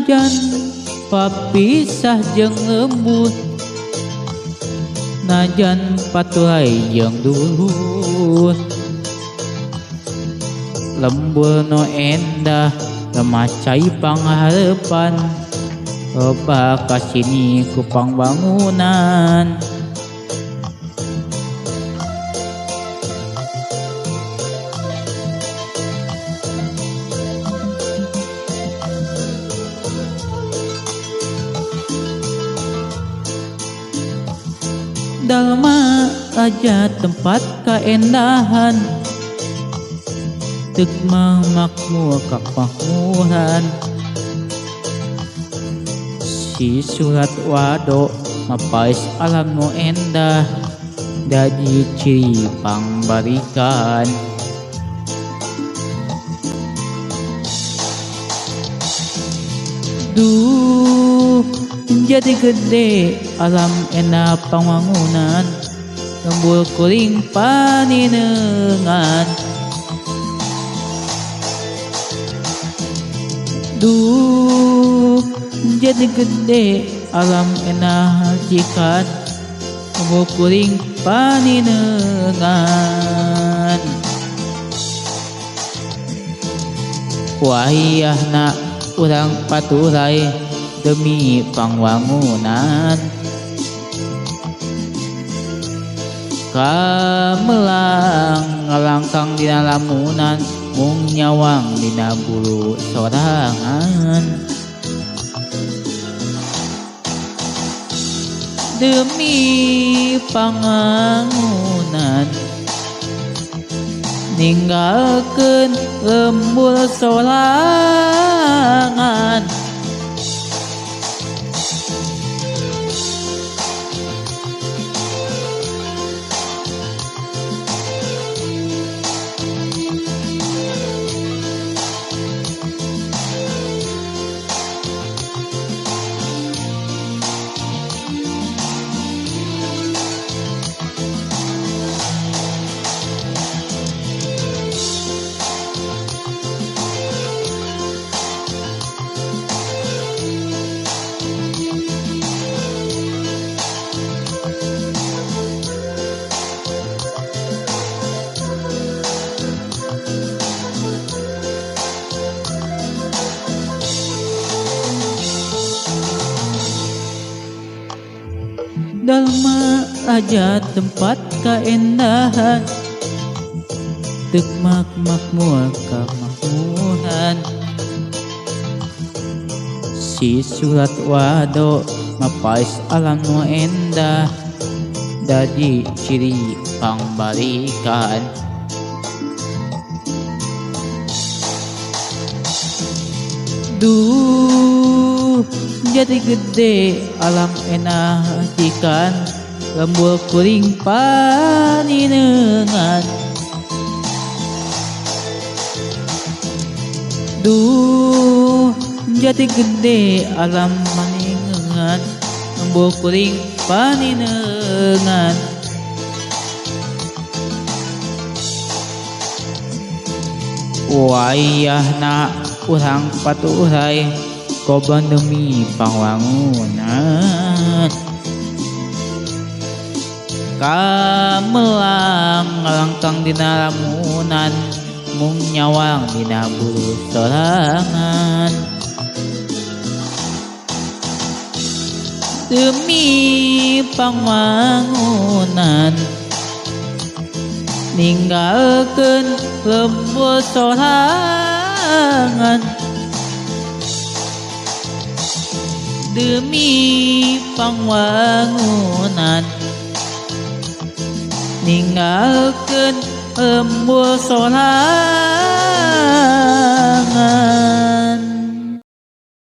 Najan papisah jeung lembut, najan paturai jeung dulur, lembur no endah remacai pangharepan, loba kasini ku pangbangunan. Dalma aja tempat keendahan, teuk mah makmur kakmakmuran. Si surat wado mapais alam nu endah, jadi ciri pangbarikan. Duh, jadi gede alam endah pangwangunan, lembur kuring paninengan. Duh, jadi gede alam endah jikan, lembur kuring paninengan. Wayahna urang paturai demi pangwangunan, kamelang ngalangkang dina lamunan, mung nyawang dina bulu sorangan. Demi pangangunan ninggalkeun lembur sorangan. Dalma aja tempat keendahan, teuk makmur kamakmuran. Si surat wado mapais alam nu endah, jadi ciri pangbarikan. Duh, jadi gede alam endah jikan, lembur kuring paninengan. Duh, jadi gede alam maninengan, lembur kuring paninengan. Wayahna urang paturai koban demi pangwangunan, kamelang ngalangkang dina lamunan, mung nyawang dina bulu sorangan. Demi pangwangunan ninggalkeun lembur sorangan. Demi pangwangunan ninggalkeun lembur sorangan.